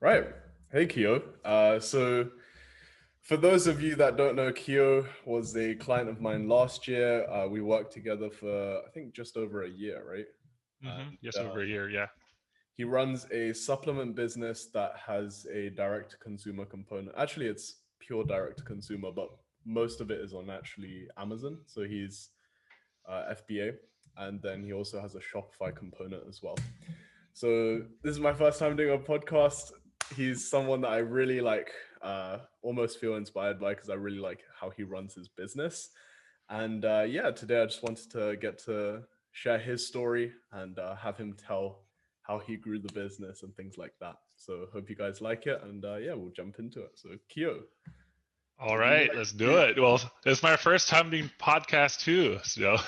Right. Hey, Kyo. So for those of you that don't know, Kyo was a client of mine last year. We worked together for, I think, just over a year, right? Just And over a year, yeah. he runs a supplement business that has a direct consumer component. Actually, it's pure direct consumer, but most of it is on actually Amazon. So he's FBA, and then he also has a Shopify component as well. So this is my first time doing a podcast. He's someone that I really like, almost feel inspired by because I really like how he runs his business. And yeah, today I just wanted to get to share his story and have him tell how he grew the business and things like that. So hope you guys like it, and yeah, we'll jump into it. So Kyo, All would you right, like let's do to? it. Well, it's my first time doing podcast too, so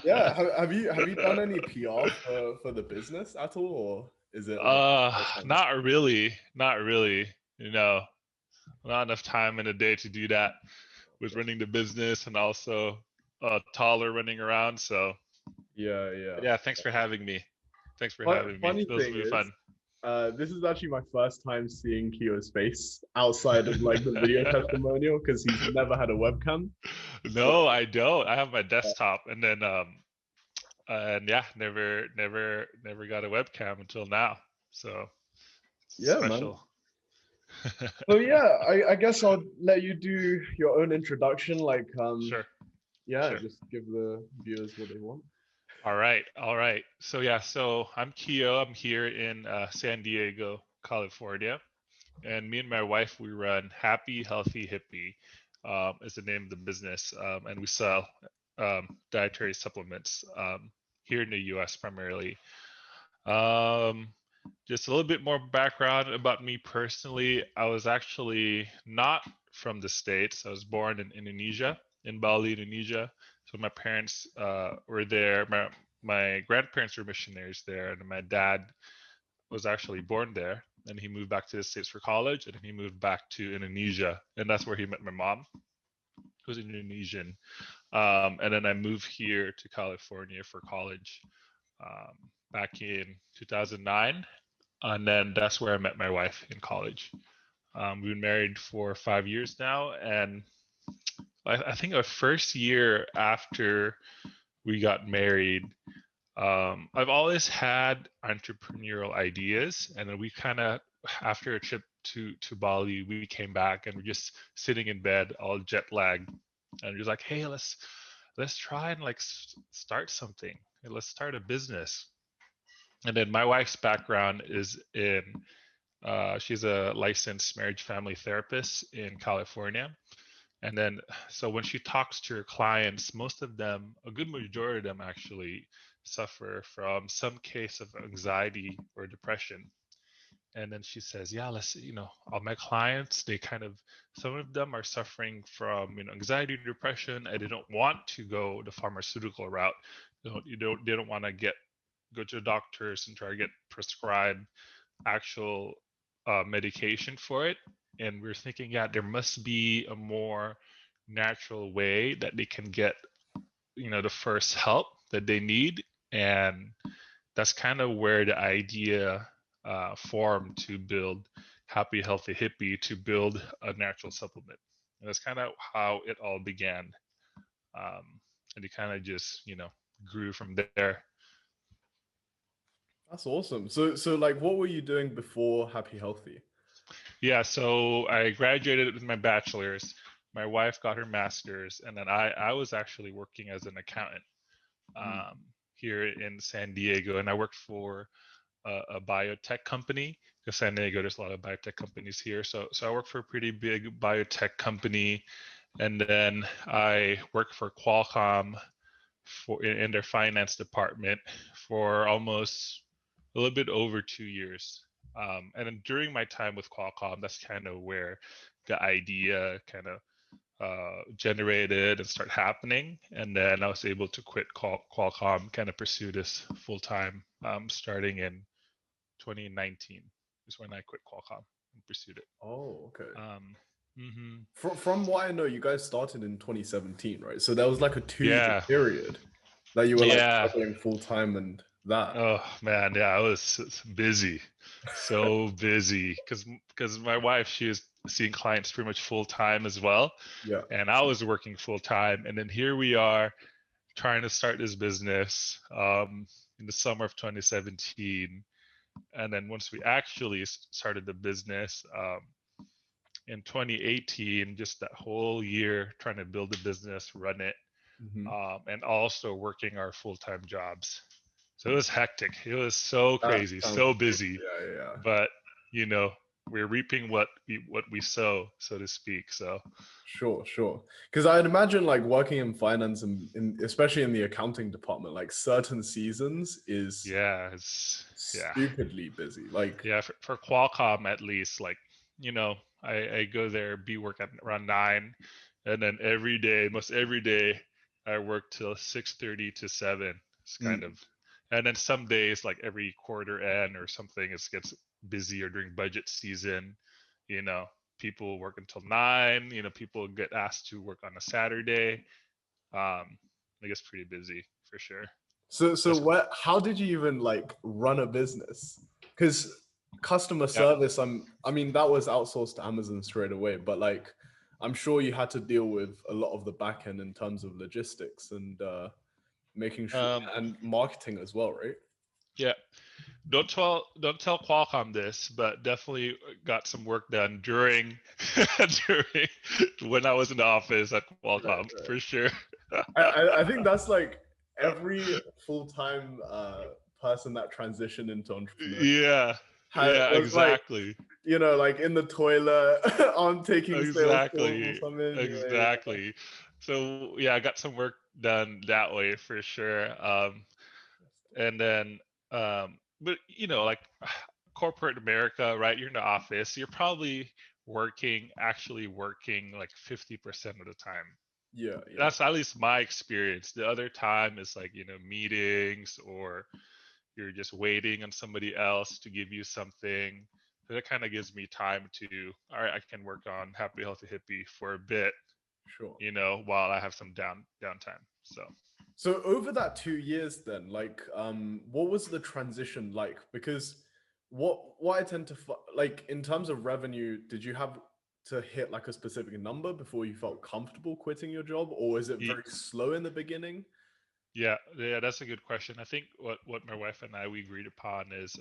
Yeah, have you done any PR for the business at all, or is it like first time? not really, not really. You know, not enough time in a day to do that with running the business and also a toddler running around. So, Yeah, yeah. yeah, thanks for having me. Thanks for having me. Funny This thing will be is, fun. this is actually my first time seeing Kyo's face outside of like the video testimonial because he's never had a webcam. So No, I don't. I have my desktop, and then and yeah, never got a webcam until now. So yeah, man. special. So yeah, I guess I'll let you do your own introduction. Like, Sure, yeah, sure. just give the viewers what they want. All right, all right. So yeah, so I'm Keo. I'm here in San Diego, California, and me and my wife we run Happy Healthy Hippie, is the name of the business, and we sell dietary supplements here in the U.S. primarily. Um, just a little bit more background about me personally. I was actually not from the States. I was born in Indonesia, in Bali, Indonesia. So my parents were there. My grandparents were missionaries there, and my dad was actually born there. And he moved back to the States for college, and then he moved back to Indonesia, and that's where he met my mom, who's Indonesian. And then I moved here to California for college um, back in 2009, and then that's where I met my wife in college. We've been married for 5 years now, and I think our first year after we got married, I've always had entrepreneurial ideas, and then we kind of, after a trip to Bali, we came back and we're just sitting in bed, all jet lagged, and we're just like, hey, let's try and like start something. Let's start a business. And then my wife's background is in she's a licensed marriage family therapist in California. And then, so when she talks to her clients, most of them, a good majority of them actually suffer from some case of anxiety or depression. And then she says, yeah, all my clients, they kind of, some of them are suffering from, anxiety, depression, and they don't want to go the pharmaceutical route. They don't want to go to doctors and try to get prescribed actual medication for it. And we're thinking, yeah, there must be a more natural way that they can get, the first help that they need. And that's kind of where the idea formed to build Happy Healthy Hippie, to build a natural supplement. And that's kind of how it all began. And it kind of just, grew from there. That's awesome. So like, what were you doing before Happy Healthy? Yeah, so I graduated with my bachelor's. My wife got her master's, and then I was actually working as an accountant Mm. um, here in San Diego, and I worked for a biotech company. Because San Diego, there's a lot of biotech companies here. So I worked for a pretty big biotech company, and then I worked for Qualcomm in their finance department for almost a little bit over 2 years. And then during my time with Qualcomm, that's kind of where the idea kind of generated and start happening. And then I was able to quit Qualcomm, kind of pursue this full time, starting in 2019 is when I quit Qualcomm and pursued it. Oh, okay. Um, hmm From what I know, you guys started in 2017, right? So there was like a 2 year Yeah, period that you were like yeah, struggling full time and That. Oh man, yeah, I was busy, so busy because my wife, she was seeing clients pretty much full time as well, Yeah. and I was working full time, and then here we are trying to start this business in the summer of 2017, and then once we actually started the business in 2018, just that whole year trying to build the business, run it, Hmm. and also working our full time jobs. So it was hectic. It was so That crazy, sounds so crazy. busy. Yeah, yeah, yeah. But you know, we're reaping what we sow, so to speak. So Sure, sure. Because I'd imagine like working in finance and especially in the accounting department, like certain seasons is yeah, it's yeah, stupidly busy. Like, yeah. For Qualcomm at least, like I go there, be work at around 9, and then every day, most every day, I work till 6:30 to 7. It's kind mm, of, and then some days like every quarter end or something, it gets busier during budget season. You know, people work until 9. You know, people get asked to work on a Saturday. It gets pretty busy for sure. so That's what, how did you even like run a business? Because customer yeah. service, I mean, that was outsourced to Amazon straight away, but like, I'm sure you had to deal with a lot of the back end in terms of logistics and making sure Um, and marketing as well, right? yeah. Don't tell Qualcomm this, but definitely got some work done during during when I was in the office at Right, Qualcomm right. for sure. I think that's like every full-time person that transitioned into entrepreneurship Yeah, had yeah, was like, exactly, you know, like in the toilet on taking sales calls or exactly, something. Yeah, yeah. exactly. So yeah, I got some work done that way for sure. And then but like corporate America, right? You're in the office, you're probably actually working like 50% of the time. Yeah, yeah. That's at least my experience. The other time is like meetings, or you're just waiting on somebody else to give you something. So that kind of gives me time to, all right, I can work on Happy Healthy Hippie for a bit, Sure. while I have some downtime. So So over that 2 years, then, like, what was the transition like? Because what I tend to like in terms of revenue, did you have to hit like a specific number before you felt comfortable quitting your job, or is it very slow in the beginning? yeah, yeah, that's a good question. I think what my wife and I we agreed upon is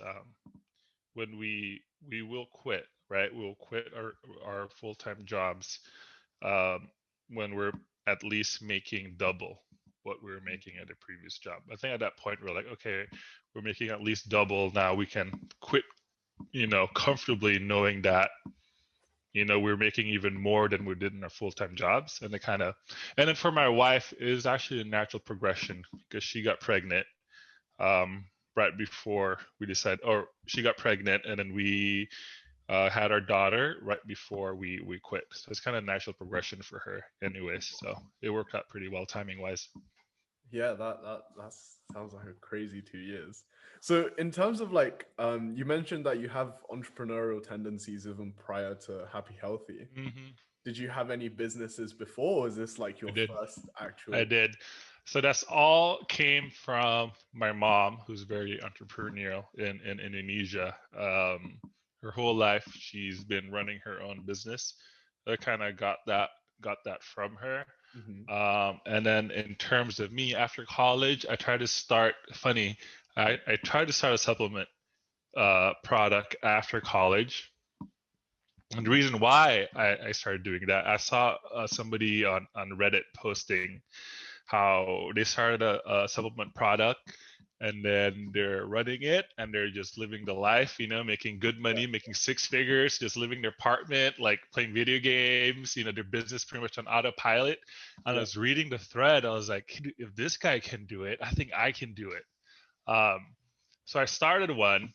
when we will quit, right? We'll quit our full time jobs um, when we're at least making double what we were making at a previous job. I think at that point we're like, okay, we're making at least double now. We can quit, comfortably knowing that we're making even more than we did in our full-time jobs. And and then for my wife, it is actually a natural progression because she got pregnant right before we decided, or she got pregnant, and then we had our daughter right before we quit. So it's kind of natural progression for her, anyways. So it worked out pretty well timing wise. Yeah, that sounds like a crazy 2 years. So in terms of like, you mentioned that you have entrepreneurial tendencies even prior to Happy Healthy. Hmm. Did you have any businesses before? Or is this like I your did. first I actual? did. So that's all came from my mom, who's very entrepreneurial in Indonesia. Her whole life, she's been running her own business. I kind of got that from her. Mhm. And then in terms of me, after college, I tried to start. Funny, I tried to start a supplement product after college. And the reason why I started doing that, I saw somebody on Reddit posting how they started a supplement product, and then they're running it and they're just living the life, making good Yeah, money, making six figures, just living their apartment, like playing video games, their business pretty much on autopilot. And I yeah, was reading the thread, I was like, if this guy can do it, I think I can do it. um, so I started one.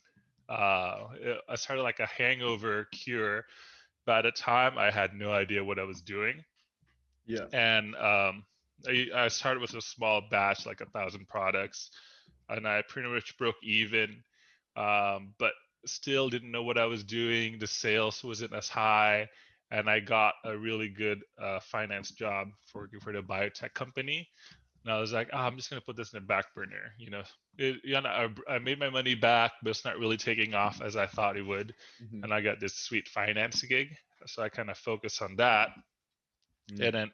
I started like a hangover cure. By the time, I had no idea what I was doing, yeah, and I started with a small batch, like 1,000 products, and I pretty much broke even, but still didn't know what I was doing. The sales wasn't as high, and I got a really good finance job for the biotech company. And I was like, I'm just gonna put this in the back burner. I made my money back, but it's not really taking off as I thought it would. Mm-hmm. And I got this sweet finance gig, so I kind of focused on that. Mm. And then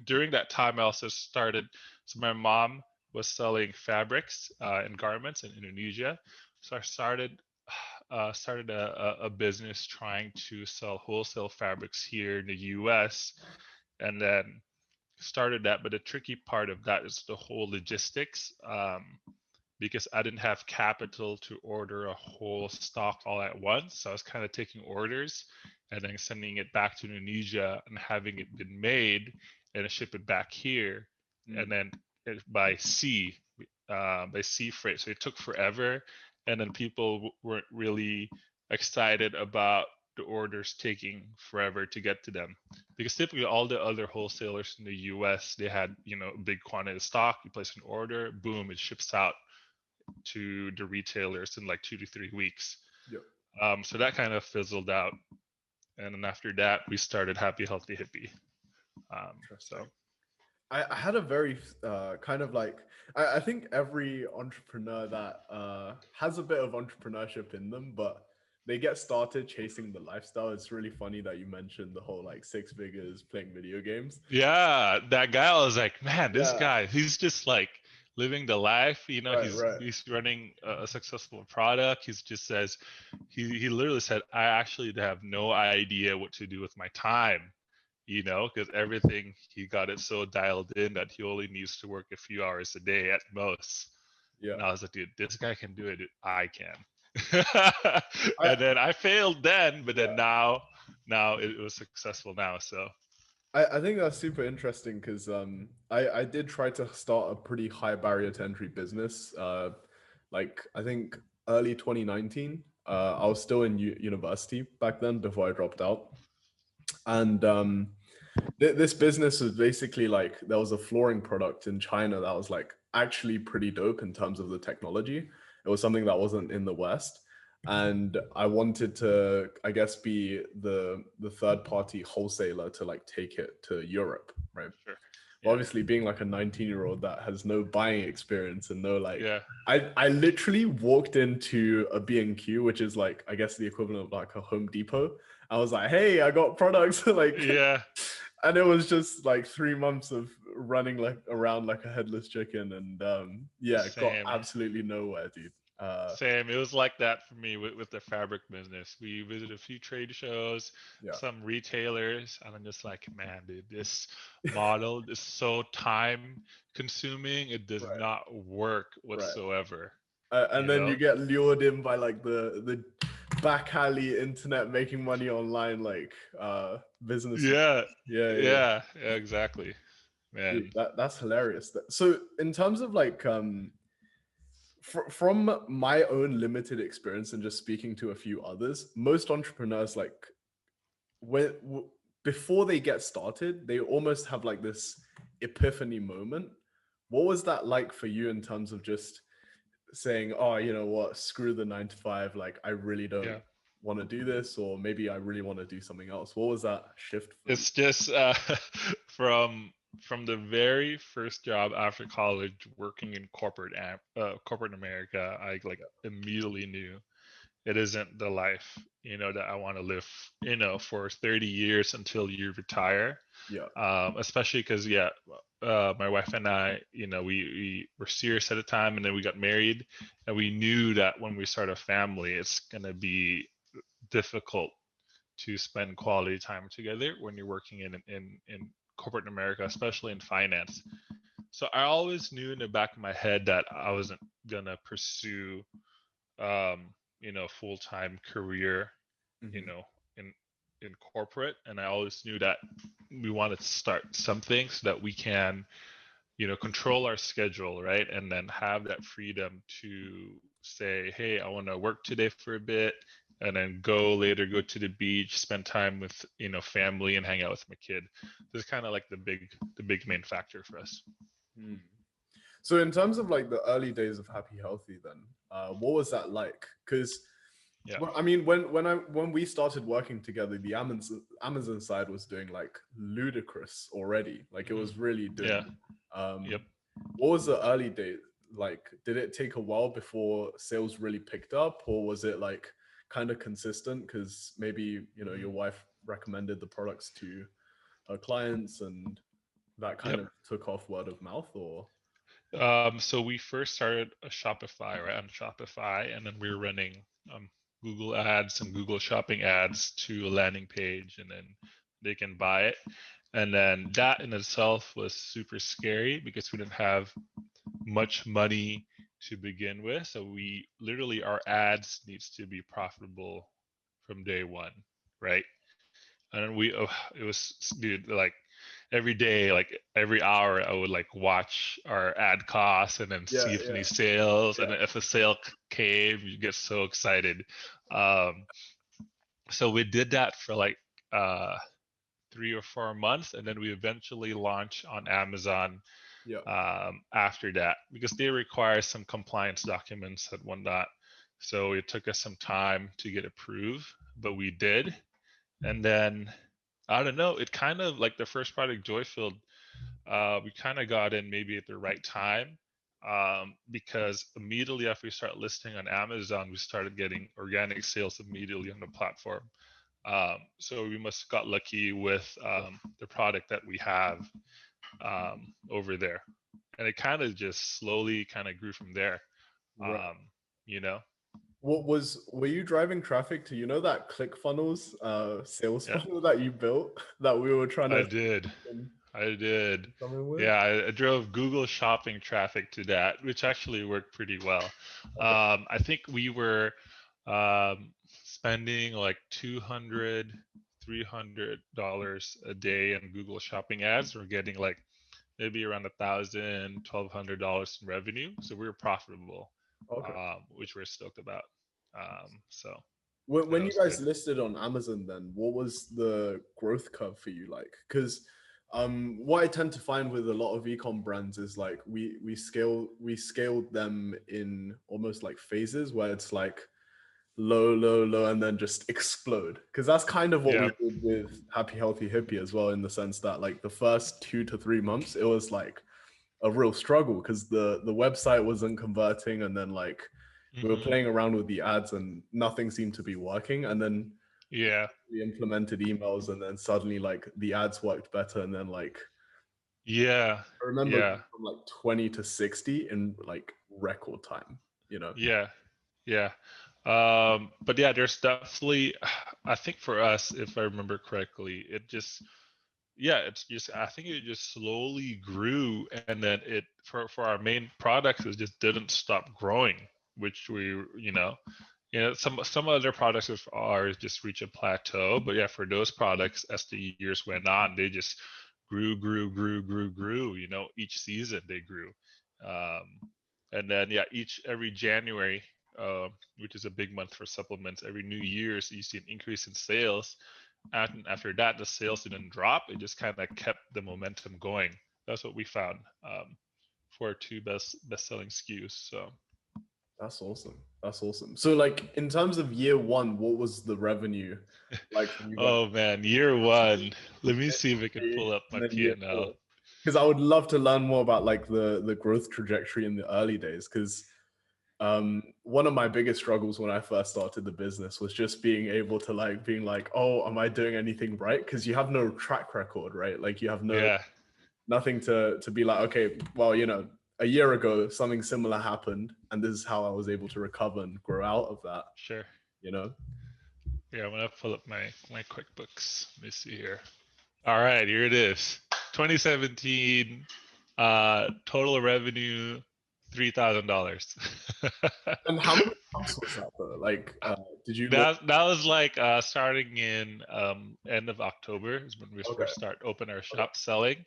during that time, I also started. So my mom was selling fabrics and garments in Indonesia, so I started a business trying to sell wholesale fabrics here in the U.S. and then started that. But the tricky part of that is the whole logistics, because I didn't have capital to order a whole stock all at once. So I was kind of taking orders and then sending it back to Indonesia and having it been made and ship it back here, Mm. and then by sea freight. So it took forever, and then people weren't really excited about the orders taking forever to get to them, because typically all the other wholesalers in the US, they had a big quantity of stock. You place an order, boom, it ships out to the retailers in like 2 to 3 weeks. Yeah. So that kind of fizzled out, and then after that we started Happy Healthy Hippie. So Interesting. I had a very kind of like I think every entrepreneur that has a bit of entrepreneurship in them, but they get started chasing the lifestyle. It's really funny that you mentioned the whole like six figures playing video games. yeah, that guy, I was like, man, this Yeah, guy, he's just like living the life. right, He's right. he's running a successful product. He's just says, he literally said, I actually have no idea what to do with my time. Because everything, he got it so dialed in that he only needs to work a few hours a day at most. Yeah. And I was like, dude, this guy can do it. I can. I And then I failed then, but then yeah. now it was successful now. So I think that's super interesting because I did try to start a pretty high barrier to entry business. Like I think early 2019. I was still in university back then before I dropped out. And this business was basically like there was a flooring product in China that was like actually pretty dope in terms of the technology. It was something that wasn't in the West, and I wanted to, I guess, be the third party wholesaler to like take it to Europe, right? sure. But Yeah. obviously, being like a 19-year-old that has no buying experience and no like, Yeah. I literally walked into a B&Q, which is like I guess the equivalent of like a Home Depot. I was like, hey, I got products like, Yeah. and it was just like 3 months of running like around like a headless chicken, and yeah, got Same. absolutely nowhere, dude. Same. It was like that for me with the fabric business. We visited a few trade shows, Yeah, some retailers, and I'm just like, man, dude, this model is so time consuming. It does right, not work right. whatsoever, And you then you know? get lured in by like the back alley internet making money online like business. Yeah. Yeah, yeah, yeah. Yeah. Yeah, exactly. Dude, Man. that's hilarious. So in terms of like from my own limited experience and just speaking to a few others, most entrepreneurs like when before they get started, they almost have like this epiphany moment. What was that like for you in terms of just saying, "Oh, you know what? Screw the 9 to 5. Like, I really don't Yeah. want to do this, or maybe I really want to do something else." What was that shift for you? It's just from from the very first job after college, working in corporate America, I like immediately knew it isn't the life that I want to live for 30 years until you retire. Yeah, Especially because my wife and I, we were serious at the time, and then we got married, and we knew that when we start a family, it's gonna be difficult to spend quality time together when you're working in corporate America, especially in finance. So I always knew in the back of my head that I wasn't gonna pursue, full time career, you hmm, know, in corporate, and I always knew that we wanted to start something so that we can, control our schedule, right, and then have that freedom to say, hey, I want to work today for a bit, and then go to the beach, spend time with family, and hang out with my kid. This is kind of like the big main factor for us. hmm. So in terms of like the early days of Happy Healthy, then what was that like? Because Yeah. well, I mean, when we started working together, the Amazon side was doing like ludicrous already. Like it Hmm. was really Yeah. doing. Um, Yep. what was the early days like? Did it take a while before sales really picked up, or was it like kind of consistent? Because maybe, you know, your wife recommended the products to her clients and that kind Yep. of took off word of mouth, or? So we first started a Shopify, right, on Shopify, and then we were running Google ads and Google Shopping ads to a landing page, and then they can buy it. And then that in itself was super scary because we didn't have much money to begin with. So we literally, our ads needs to be profitable from day one, right? And then it was, dude, like every day, like every hour, I would like watch our ad costs and then Yeah, see if yeah, any sales. And yeah, then if a sale came, you get so excited. Um, so we did that for like 3 or 4 months, and then we eventually launched on Amazon yeah. after that because they require some compliance documents and whatnot. So it took us some time to get approved, but we did. And then I don't know, it kind of like the first product, Joyfield, we kind of got in maybe at the right time because immediately after we start listing on Amazon, we started getting organic sales immediately on the platform. So we must have got lucky with the product that we have over there, and it kind of just slowly kind of grew from there. Right. You know, Were you driving traffic to, you know, that ClickFunnels sales yeah, funnel that you built that we were trying I to did. I did. come in with? Yeah, I drove Google Shopping traffic to that, which actually worked pretty well. Okay. I think we were spending like $200, $300 a day on Google Shopping ads. We're getting like maybe around $1,000, $1,200 in revenue. So we were profitable, Okay. which we're stoked about. So that When you was guys good. listed on Amazon, then what was the growth curve for you like? Because what I tend to find with a lot of ecom brands is like we scaled them in almost like phases where it's like low, low, low, and then just explode. Because that's kind of what we Yeah. did with Happy Healthy Hippie as well, in the sense that like the first 2 to 3 months, it was like a real struggle because the website wasn't converting, and then like we were Hmm. playing around with the ads and nothing seemed to be working. And then Yeah. we implemented emails, and then suddenly like the ads worked better, and then like Yeah. I remember Yeah. from like 20 to 60 in like record time, you know. Yeah. Yeah. But yeah, there's definitely, I think for us, if I remember correctly, it just, yeah, it's just, I think it just slowly grew. And then for our main products, it just didn't stop growing, which some other products of ours just reach a plateau. But yeah, for those products, as the years went on, they just grew. Each season they grew. Um, and then yeah, every January, which is a big month for supplements, every New Year's you see an increase in sales. And after that, the sales didn't drop; it just kind of kept the momentum going. That's what we found for our two best selling SKUs. So That's awesome. That's awesome. So like in terms of year one, what was the revenue like for you guys? oh man, year one. Let me see if I can pull up And my then year P&L. four. Because I would love to learn more about like the growth trajectory in the early days. Because one of my biggest struggles when I first started the business was just being able to like being like, oh, am I doing anything right? Because you have no track record, right? Like you have Yeah, nothing to be like, okay, well, you know, a year ago something similar happened, and this is how I was able to recover and grow out of that. sure. You know, Yeah, I'm gonna pull up my QuickBooks. Let me see here. All right, here it is. 2017 total revenue $3,000. and how many months was that though? Like, did you look? That was like starting in end of October is when we Okay, first open our okay, shop selling,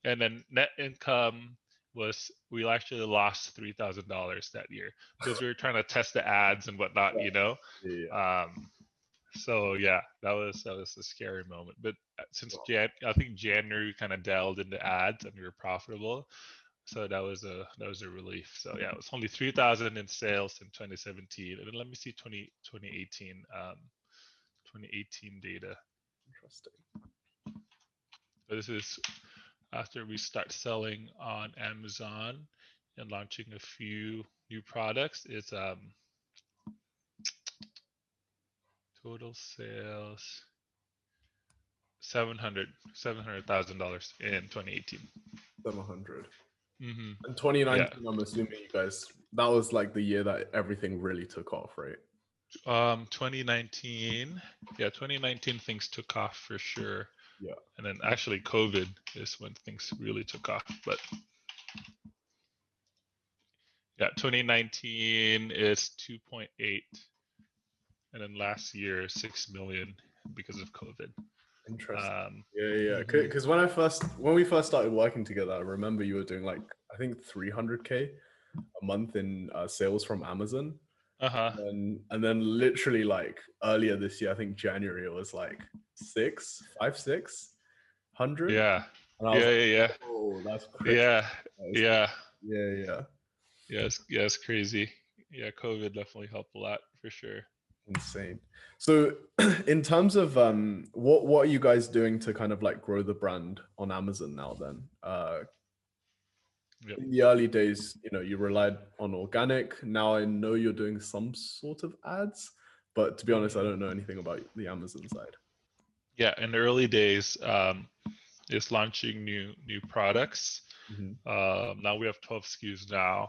and then net income was we actually lost $3,000 that year because we were trying to test the ads and whatnot, yeah, yeah, Um, so yeah, that was a scary moment. But since yeah. I think January we kind of delved into ads and we were profitable, so that was a relief. So yeah, it was only 3,000 in sales in 2017, and then let me see 2018 data. Interesting. So this is after we start selling on Amazon and launching a few new products, it's total sales $700,000 in 2018. 700. Mm-hmm. In Yeah. 2019, I'm assuming you guys, that was like the year that everything really took off, right? 2019. Yeah, 2019 things took off for sure. Yeah. And then actually COVID is when things really took off. But yeah, 2019 is 2.8, and then last year 6 million because of COVID. Interesting. Yeah, yeah. Mhm. Because when we first started working together, I remember you were doing like I think 300K a month in sales from Amazon, Uh-huh. and then literally like earlier this year, I think January, it was like 600, Yeah. and I was Yeah, like, yeah, yeah. oh, that's crazy. Yeah. Yeah. Yeah, yeah. Yeah, it's crazy. Yeah, COVID definitely helped a lot for sure. Insane. So, in terms of what are you guys doing to kind of like grow the brand on Amazon now? Then, Yep. in the early days, you know, you relied on organic. Now I know you're doing some sort of ads, but to be honest, I don't know anything about the Amazon side. Yeah, in the early days, is launching new products. Mhm. Now we have 12 SKUs now.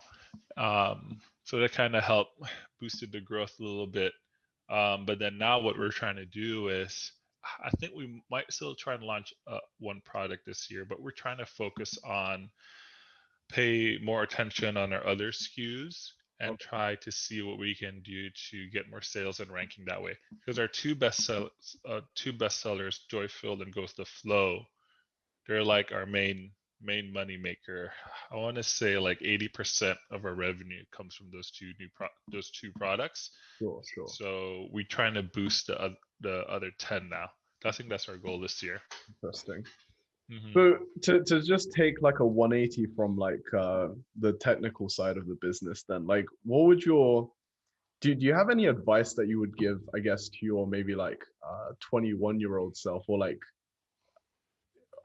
So that kind of helped boosted the growth a little bit. But then now what we're trying to do is, I think we might still try and launch one product this year, but we're trying to focus on pay more attention on our other SKUs and Okay. try to see what we can do to get more sales and ranking that way. Because our two best sellers, Joy Filled and Goes the Flow, they're like our main money maker. I want to say like 80% of our revenue comes from those two products. Sure, sure. So we're trying to boost the other 10 now. I think that's our goal this year. Interesting. Hmm. So to just take like a 180 from like the technical side of the business, then like what would your do you have any advice that you would give, I guess, to your maybe like 21-year-old self, or like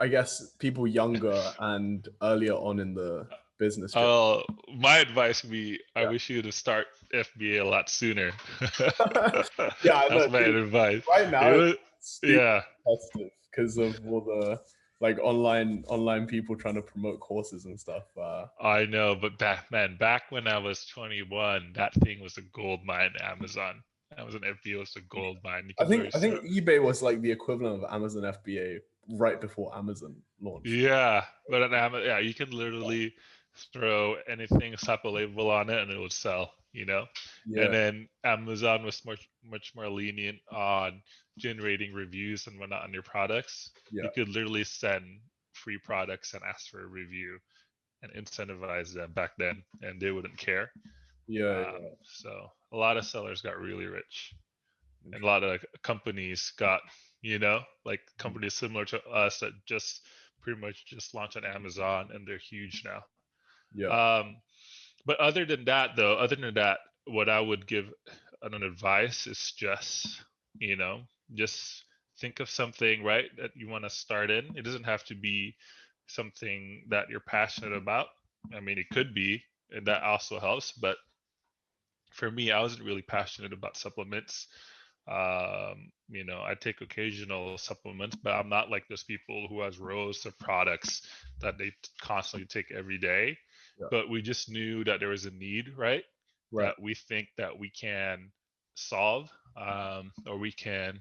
I guess people younger and earlier on in the business journey? My advice would be I Yeah. wish you to start FBA a lot sooner. Yeah, I know. That's my Dude, advice. right now It it's was, stupid yeah, competitive because of all the like online people trying to promote courses and stuff. I know, but back when I was 21, that thing was a gold mine. Amazon FBA was a gold mine. You I could think literally I think start. eBay was like the equivalent of Amazon FBA right before Amazon launched. Yeah, but on Amazon, yeah, you can literally throw anything, slap a label on it, and it would sell. And Yeah, then Amazon was much more lenient on generating reviews and whatnot on your products. yeah, You could literally send free products and ask for a review and incentivize them back then, and they wouldn't care. yeah, yeah. So a lot of sellers got really rich, and a Interesting. lot of companies got, like companies similar to us that just pretty much just launched on Amazon, and they're huge now. Yeah, Um, but other than that, what I would give an advice is just, you know, just think of something, right, that you want to start in. It doesn't have to be something that you're passionate about. I mean, it could be, and that also helps. But for me, I wasn't really passionate about supplements. I take occasional supplements, but I'm not like those people who has rows of products that they constantly take every day. yeah. But we just knew that there was a need, right? Right. That we think that we can solve, or we can,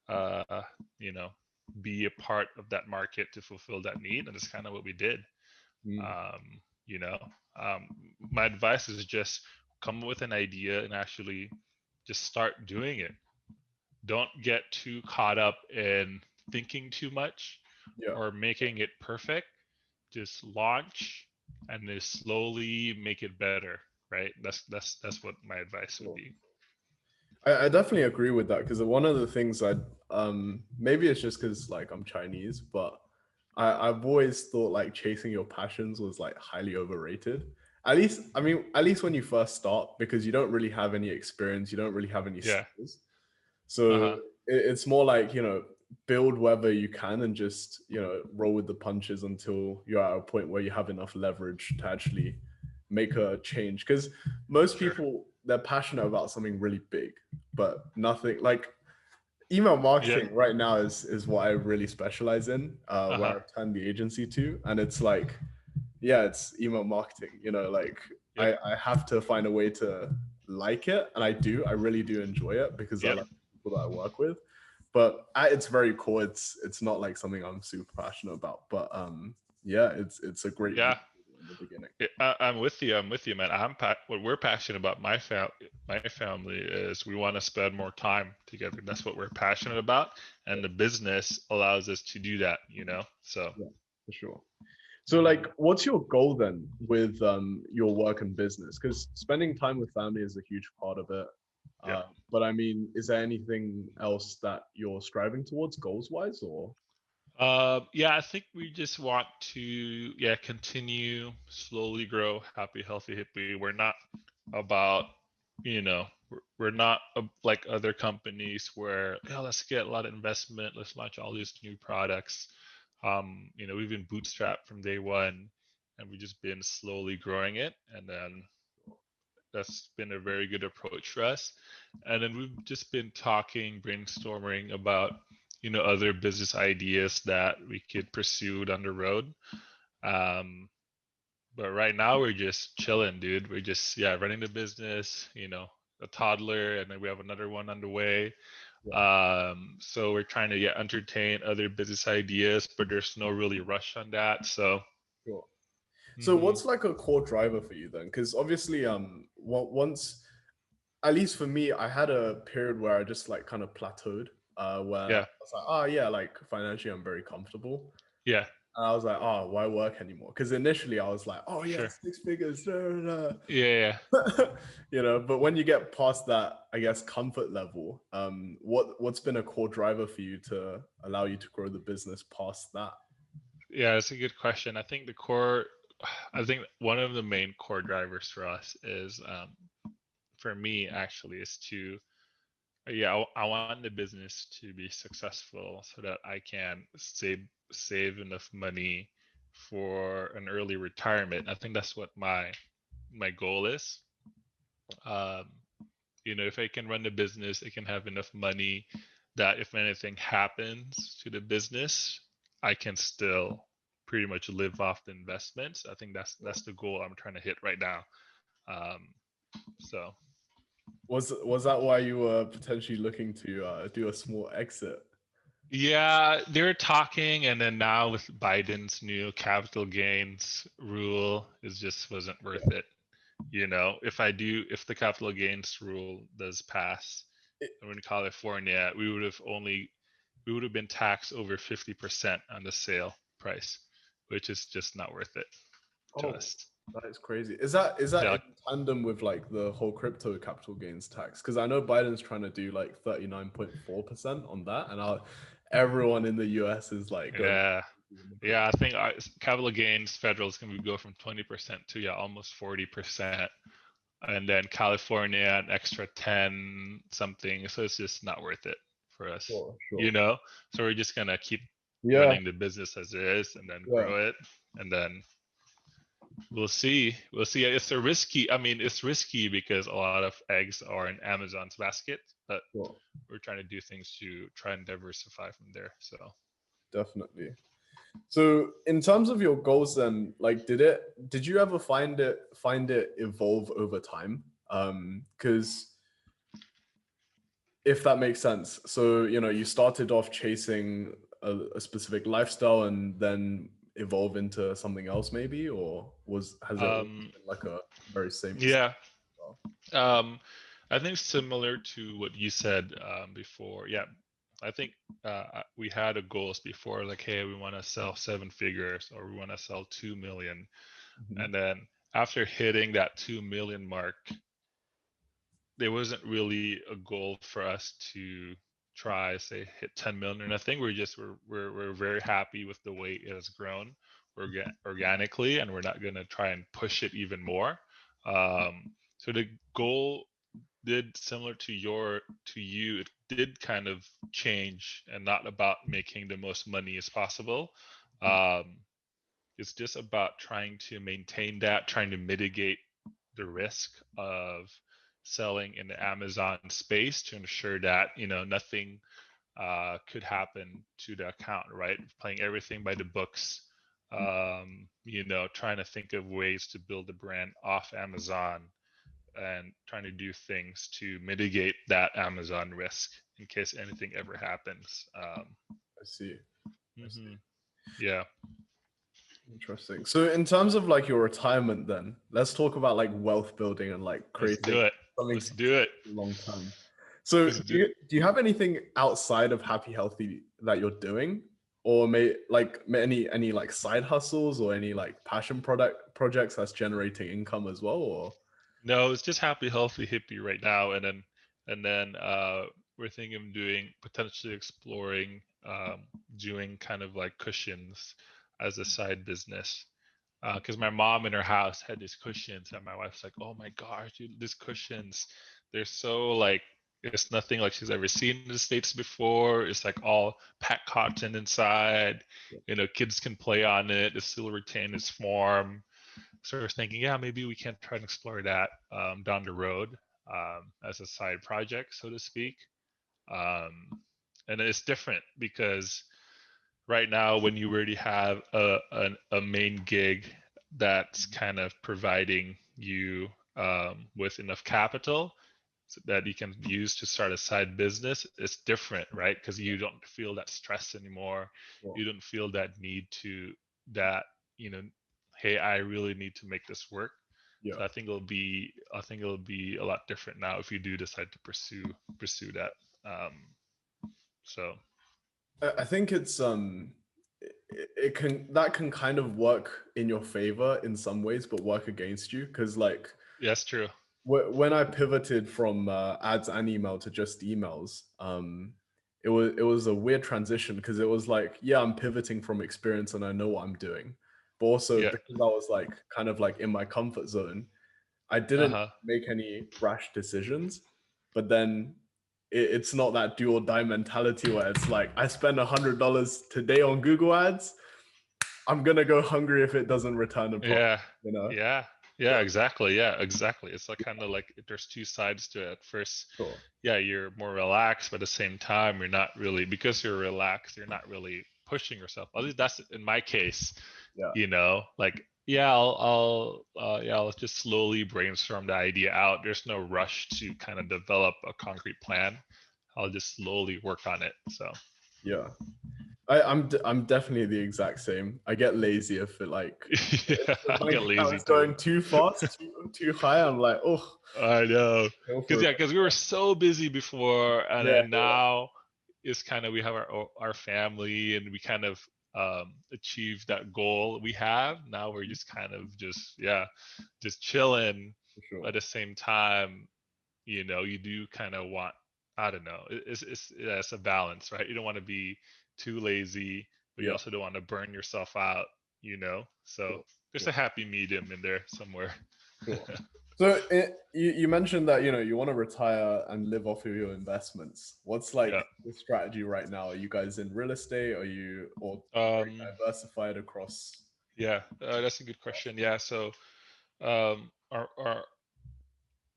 uh, you know, be a part of that market to fulfill that need, and that's kind of what we did. Mm, Um, you know, um, my advice is just come up with an idea and actually just start doing it. Don't get too caught up in thinking too much yeah. or making it perfect. Just launch and then slowly make it better, right? That's what my advice would Sure. be. I definitely agree with that because one of the things I maybe it's just because like I'm Chinese, but I've always thought like chasing your passions was like highly overrated. At least when you first start, because you don't really have any experience, you don't really have any Yeah. skills. So Uh-huh. it's more like, you know, build whether you can and just, roll with the punches until you're at a point where you have enough leverage to actually make a change. Because most Sure. people, they're passionate about something really big, but nothing like email Yeah. marketing right now is what I really specialize in, where Uh-huh. I've turned the agency to. And it's like, yeah, it's email marketing, like Yep. I have to find a way to like it. And I really do enjoy it because I Yep. like people that I work with. But at its very core, it's not like something I'm super passionate about. But yeah, it's a great Yeah. in the beginning. I'm with you. I'm with you, man. What we're passionate about. My family is we want to spend more time together. That's what we're passionate about, and the business allows us to do that. So. Yeah, for sure. So like, what's your goal then with your work and business? Because spending time with family is a huge part of it. Yeah. But I mean, is there anything else that you're striving towards goals wise or? Yeah, I think we just want to, continue slowly grow happy, healthy, hippie. We're not about, we're not like other companies where, let's get a lot of investment, let's launch all these new products. We've been bootstrapped from day one, and we've just been slowly growing it, and then that's been a very good approach for us. And then we've just been talking, brainstorming about, other business ideas that we could pursue down the road. Um, but right now we're just chilling, dude. We're just running the business, a toddler, and then we have another one on the way. So we're trying to entertain other business ideas, but there's no really rush on that. So Sure. So mhm. what's like a core driver for you then? Because obviously, once, at least for me, I had a period where I just like kind of plateaued, where I Yeah, was like, oh yeah, like financially I'm very comfortable. yeah, And I was like, oh, why work anymore? Because initially I was like, oh yeah, sure. 6 figures, da, da, Yeah, da. But when you get past that, I guess, comfort level, what's been a core driver for you to allow you to grow the business past that? yeah, that's a good question. I think one of the main core drivers for us is, for me actually, is to, I want the business to be successful so that I can save enough money for an early retirement. I think that's what my goal is. Um, if I can run the business, I can have enough money that if anything happens to the business, I can still pretty much live off the investments. I think that's the goal I'm trying to hit right now. Um, so Was that why you were potentially looking to do a small exit? yeah, they're talking, and then now with Biden's new capital gains rule, it just wasn't worth Yeah. it. If the capital gains rule does pass, It, in California, we would have been taxed over 50% on the sale price, which is just not worth it to oh, us. that is crazy. Is that Yeah, in tandem with like the whole crypto capital gains tax? Because I know Biden's trying to do like 39.4% on that, and everyone in the US is like going. yeah, yeah. I think capital gains federal is going to go from 20% to almost 40%, and then California an extra 10 something. So it's just not worth it for us, Sure, sure. So we're just gonna keep Yeah, running the business as it is, and then yeah, grow it, and then we'll see. We'll see. It's a risky. I mean, it's risky because a lot of eggs are in Amazon's basket, but sure. we're trying to do things to try and diversify from there. So, Definitely. So in terms of your goals then, like did you ever find it evolve over time? Because if that makes sense. So, you started off chasing a specific lifestyle and then evolve into something else maybe, or has it always um, been like a very same yeah, style? um, I think similar to what you said before. Yeah, I think we had a goals before, like, hey, we want to sell 7 figures or we want to sell 2 million, Mhm. and then after hitting that 2 million mark, there wasn't really a goal for us to try say hit 10 million. I think we're very happy with the way it has grown organically, and we're not going to try and push it even more. So the goal did similar to you, it did kind of change, and not about making the most money as possible. Um, it's just about trying to maintain that, trying to mitigate the risk of selling in the Amazon space to ensure that nothing could happen to the account, right? Playing everything by the books, trying to think of ways to build the brand off Amazon and trying to do things to mitigate that Amazon risk in case anything ever happens. I see. I see. Yeah. Interesting. So in terms of like your retirement, then let's talk about like wealth building and like Let's creating do it. something Let's do it. long term. So Let's do you have anything outside of Happy Healthy that you're doing, or any like side hustles or any like passion projects that's generating income as well? Or No, it's just happy, healthy, hippie right now, and then we're thinking of doing potentially exploring doing kind of like cushions as a side business. Because my mom in her house had these cushions, and my wife's like, "Oh my gosh, dude, these cushions, they're so like it's nothing like she's ever seen in the States before. It's like all packed cotton inside. Kids can play on it. It still retain its form." So we're thinking, yeah, maybe we can try and explore that down the road as a side project, so to speak. Um, and it's different because right now, when you already have a main gig that's kind of providing you with enough capital that you can use to start a side business, it's different, right? Because you don't feel that stress anymore. You don't feel that need to that you know hey, I really need to make this work. yeah, So I think it'll be a lot different now if you do decide to pursue that. So I think it's it can kind of work in your favor in some ways, but work against you because like yeah, that's true. when I pivoted from ads and email to just emails, it was a weird transition because it was like, yeah, I'm pivoting from experience and I know what I'm doing, but also Yeah. because I was like kind of like in my comfort zone, I didn't Uh-huh. make any rash decisions. But then it's not that do or die mentality where it's like I spend $100 today on Google Ads, I'm gonna go hungry if it doesn't return a profit. Yeah, You know, yeah, yeah, exactly. Yeah, exactly. It's like kind of like there's two sides to it. At first, sure. yeah, you're more relaxed, but at the same time, you're not really because you're relaxed. You're not really pushing yourself. At least that's in my case. Yeah, Like yeah, I'll just slowly brainstorm the idea out. There's no rush to kind of develop a concrete plan. I'll just slowly work on it. So yeah. I'm definitely the exact same. I get lazy if it like yeah, the I bank get account lazy is too. going too fast, too high. I'm like, oh, I know, go because for it. we were so busy before, and Yeah, then now it's kind of we have our family, and we kind of achieved that goal we have. Now we're just kind of just chilling. for sure. At the same time, you do kind of want, I don't know, it's a balance, right? You don't want to be too lazy, but you Yeah, also don't want to burn yourself out. So sure, there's sure, a happy medium in there somewhere. sure. So you mentioned that you want to retire and live off of your investments. What's Yeah. like the strategy right now? Are you guys in real estate? Are you or very Um, diversified across? yeah, that's a good question. Yeah, so our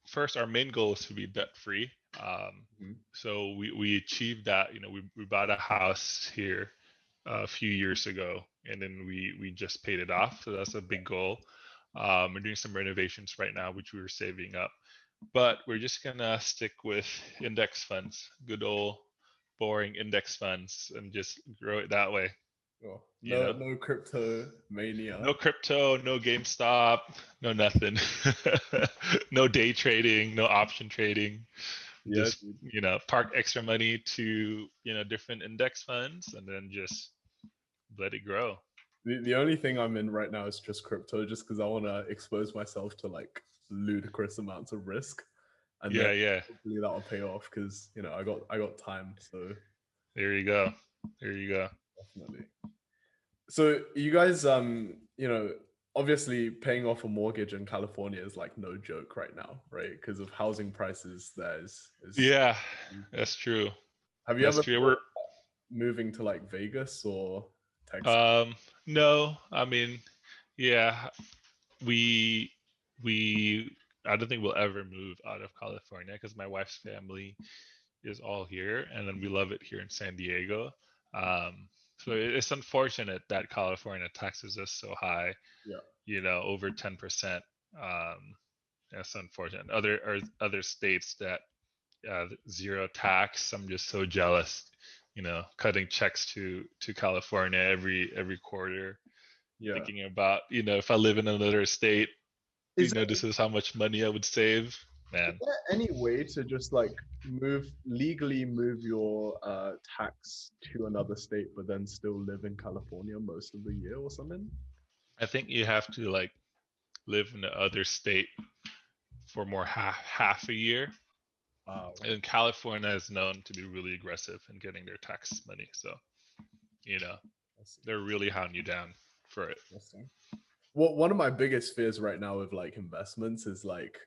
first, our main goal is to be debt free. Mhm. So we achieved that. We bought a house here a few years ago, and then we just paid it off. So that's a big goal. We're doing some renovations right now, which we were saving up, but we're just gonna stick with index funds, good old boring index funds, and just grow it that way. Sure. You No, know, no crypto mania. no crypto, no GameStop, no nothing, no day trading, no option trading. Yeah, Just dude. park extra money to different index funds, and then just let it grow. The only thing I'm in right now is just crypto, just because I want to expose myself to like ludicrous amounts of risk, and then Yeah, yeah. hopefully that'll pay off because I got time, so There you go. There you go. definitely. So you guys, obviously paying off a mortgage in California is like no joke right now, right? Because of housing prices there is Yeah, that's true. have you That's ever true. thought moving to like Vegas or Texas? No, I mean, yeah, we we I don't think we'll ever move out of California because my wife's family is all here, and then we love it here in San Diego. Um, so it's unfortunate that California taxes us so high, Yeah. over 10%. Um, that's unfortunate. Other states that zero tax. I'm just so jealous. Cutting checks to California every quarter, Yeah. thinking about if I live in another state, Is this is how much money I would save. Is Man, there any way to just like legally move your tax to another state, but then still live in California most of the year or something? I think you have to like live in the other state for more half a year. Wow. And California is known to be really aggressive in getting their tax money. So, you know, That's they're really hounding you down for it. interesting. Well, one of my biggest fears right now with like investments is like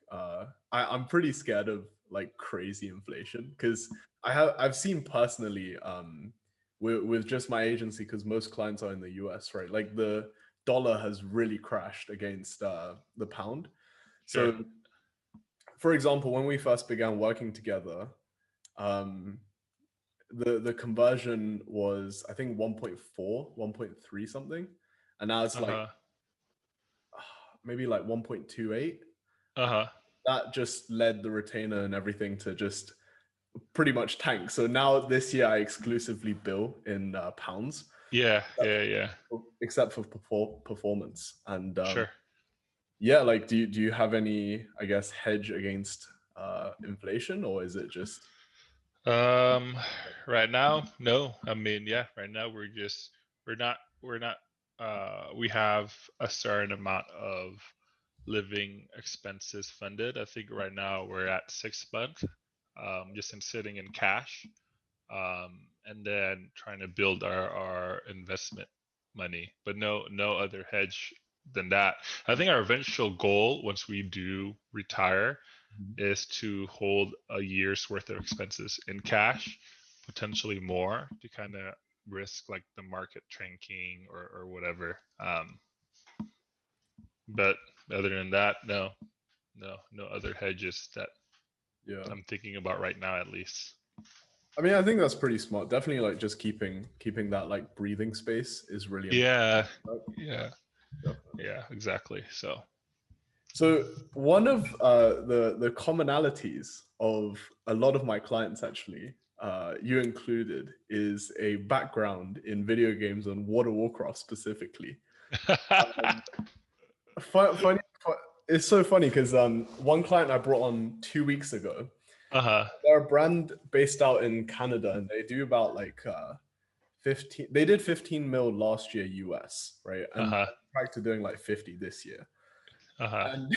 I'm pretty scared of like crazy inflation because I've seen personally with just my agency because most clients are in the US, right? Like the dollar has really crashed against the pound. Sure. So for example, when we first began working together, um the conversion was I think 1.4, 1.3 something, and now it's like Uh-huh. maybe like 1.28. Uh-huh. That just led the retainer and everything to just pretty much tank. So now this year I exclusively bill in pounds, Yeah, yeah, yeah. except for performance. And Sure. yeah, like do you have any, I guess, hedge against inflation, or is it just Um, right now, no. I mean, yeah, right now we're not we have a certain amount of living expenses funded. I think right now we're at 6 months, just in sitting in cash, and then trying to build our investment money, but no other hedge than that. I think our eventual goal once we do retire is to hold a year's worth of expenses in cash, potentially more, to kind of risk like the market tanking or whatever. But other than that, no other hedges that yeah? I'm thinking about right now, at least. I mean, I think that's pretty smart. Definitely, like just keeping that like breathing space is really important. Yeah, Right? yeah, Definitely. yeah, exactly. So, So one of the commonalities of a lot of my clients, actually, you included, is a background in video games and World of Warcraft specifically. Um, funny, it's so funny because one client I brought on 2 weeks ago, uh-huh, they're a brand based out in Canada, and they do about like 15. They did 15 mil last year US, right? And uh-huh, back to doing like 50 this year. uh-huh. And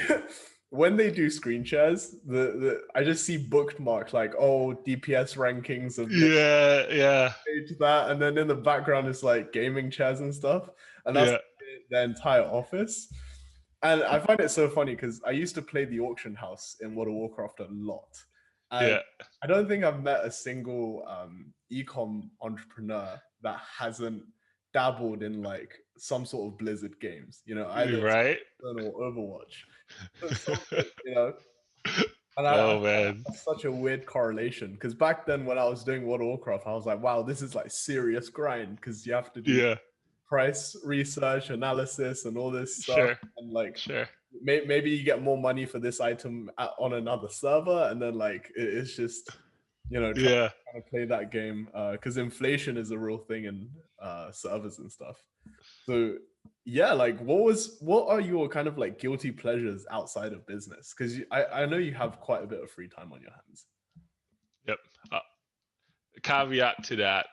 when they do screen shares, the I just see bookmark like, oh, DPS rankings of this Yeah, yeah, page, that, and then in the background is like gaming chairs and stuff, and that's yeah, their entire office. And I find it so funny because I used to play the auction house in World of Warcraft a lot, and yeah, I don't think I've met a single ecom entrepreneur that hasn't dabbled in like some sort of Blizzard games, either right? or Overwatch. But something, and I Oh find man. that's such a weird correlation because back then when I was doing World of Warcraft, I was like, wow, this is like serious grind because you have to do Yeah, price research, analysis, and all this stuff. sure, And like sure. maybe you get more money for this item on another server, and then like it's just Yeah. trying to play that game because inflation is a real thing in servers and stuff. So yeah, like what are your kind of like guilty pleasures outside of business? Because I know you have quite a bit of free time on your hands. Yep. Uh, Caveat to that,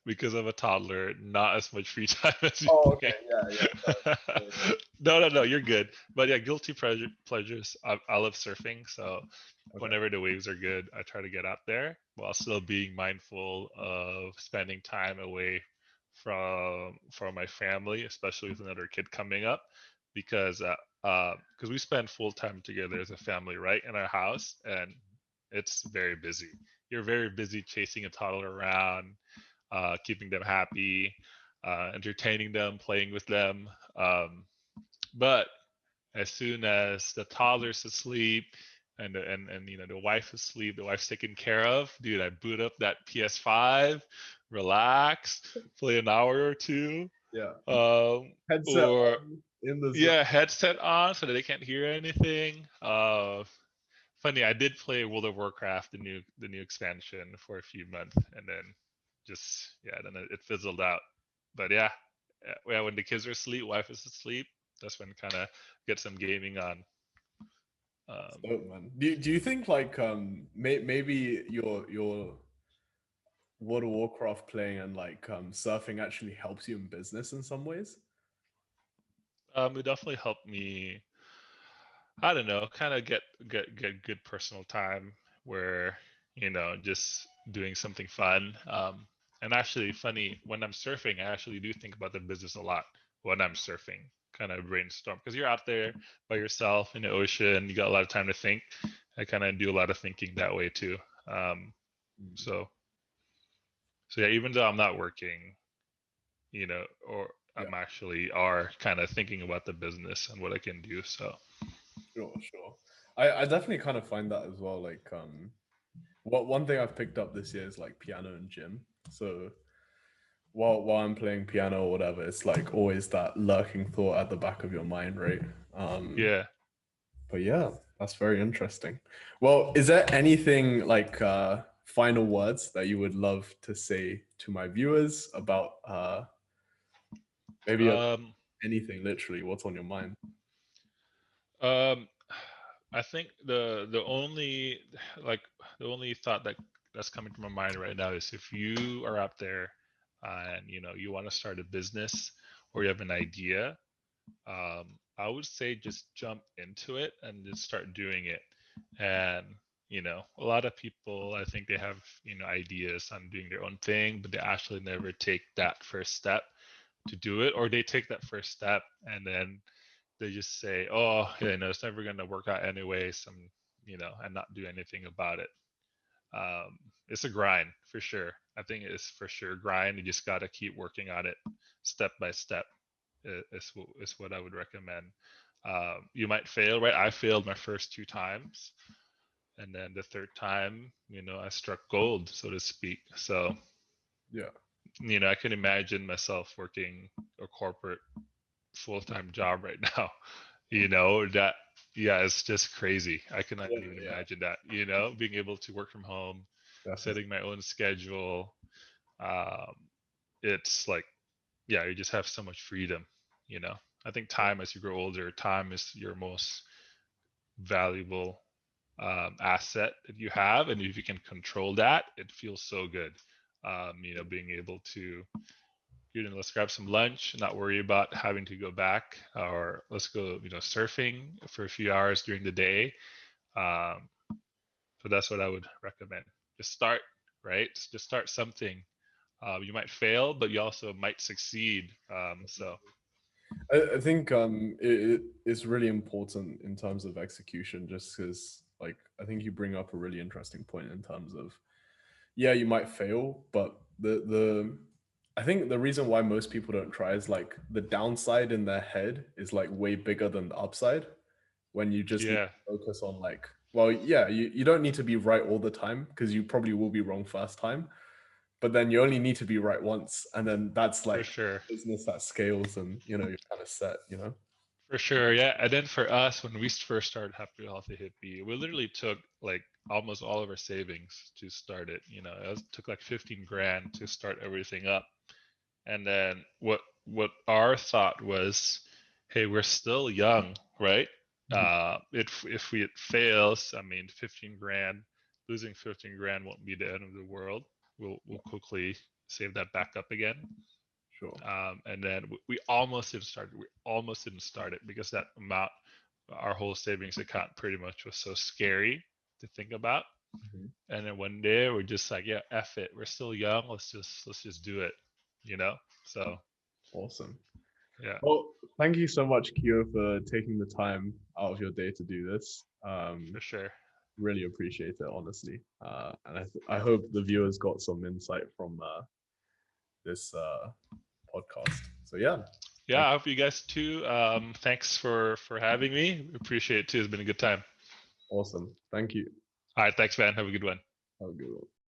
because of a toddler, not as much free time as you Oh, okay, think. yeah, yeah. No, you're good. But yeah, guilty pleasures. I love surfing, so Okay. whenever the waves are good, I try to get out there while still being mindful of spending time away from my family, especially with another kid coming up, because we spend full time together as a family, right, in our house, and it's very busy. You're very busy chasing a toddler around, keeping them happy, entertaining them, playing with them. But as soon as the toddler's asleep and the wife is asleep, the wife's taken care of, dude, I boot up that PS5, relax, play an hour or two, Yeah. um, Headset or on in the zone. yeah, headset on so that they can't hear anything. Funny, I did play World of Warcraft, the new expansion, for a few months, and then then it fizzled out. But yeah, when the kids are asleep, wife is asleep, that's when kind of get some gaming on. Um, So, man, do you think like maybe your World of Warcraft playing and like surfing actually helps you in business in some ways? it definitely helped me. I don't know, kind of get good personal time where just doing something fun. And actually, funny, when I'm surfing, I actually do think about the business a lot when I'm surfing. Kind of brainstorm because you're out there by yourself in the ocean. You got a lot of time to think. I kind of do a lot of thinking that way too. Um, Mm. so so yeah, even though I'm not working, or Yeah, I'm actually are kind of thinking about the business and what I can do. So sure. I definitely kind of find that as well. Like what one thing I've picked up this year is like piano and gym. So while I'm playing piano or whatever, it's like always that lurking thought at the back of your mind, right? Um, yeah. but yeah, that's very interesting. Well, is there anything like final words that you would love to say to my viewers about maybe Um, anything, literally, what's on your mind? um, I think the only like the only thought that's coming to my mind right now is if you are out there and you want to start a business or you have an idea, I would say just jump into it and just start doing it. And a lot of people, I think they have ideas on doing their own thing, but they actually never take that first step to do it, or they take that first step and then they just say, "Oh, it's never going to work out anyway," and not do anything about it. Um, it's a grind for sure. I think it's for sure grind. You just got to keep working on it, step by step. Is what I would recommend. You might fail, right? I failed my first two times, and then the third time, I struck gold, so to speak. So, Yeah. I can imagine myself working a corporate full-time job right now. That, yeah, it's just crazy. I cannot Yeah, even yeah, imagine that, being able to work from home, definitely. setting my own schedule. um, it's like, yeah, you just have so much freedom. you know I think time, as you grow older, time is your most valuable asset that you have, and if you can control that, it feels so good. Being able to, let's grab some lunch, not worry about having to go back, or let's go, surfing for a few hours during the day. Um, so that's what I would recommend. Just start, right? Just start something. You might fail, but you also might succeed. So I think it is really important in terms of execution, just because like I think you bring up a really interesting point in terms of yeah, you might fail, but the I think the reason why most people don't try is like the downside in their head is like way bigger than the upside when you just need yeah, to focus on like, well, yeah, you don't need to be right all the time because you probably will be wrong first time, but then you only need to be right once, and then that's for like sure. business that scales, and you're kind of set, you know. For sure, yeah. And then for us, when we first started Happy Healthy Hippie, we literally took like almost all of our savings to start it. Took like 15 grand to start everything up. And then what our thought was, hey, we're still young, right? Mhm. If it fails, I mean, 15 grand, losing 15 grand won't be the end of the world. We'll quickly save that back up again. Sure. And then we almost didn't start it. We almost didn't start it because that amount, our whole savings account, pretty much was so scary to think about. Mhm. And then one day we're just like, yeah, F it. We're still young. Let's just do it. So Awesome. yeah, Well, thank you so much, Kyo, for taking the time out of your day to do this. for sure. Really appreciate it, honestly. And I hope the viewers got some insight from this podcast. So yeah, Yeah, I hope you guys too. Thanks for having me. Appreciate it too. It's been a good time. awesome. Thank you. All right, thanks, man. Have a good one. Have a good one.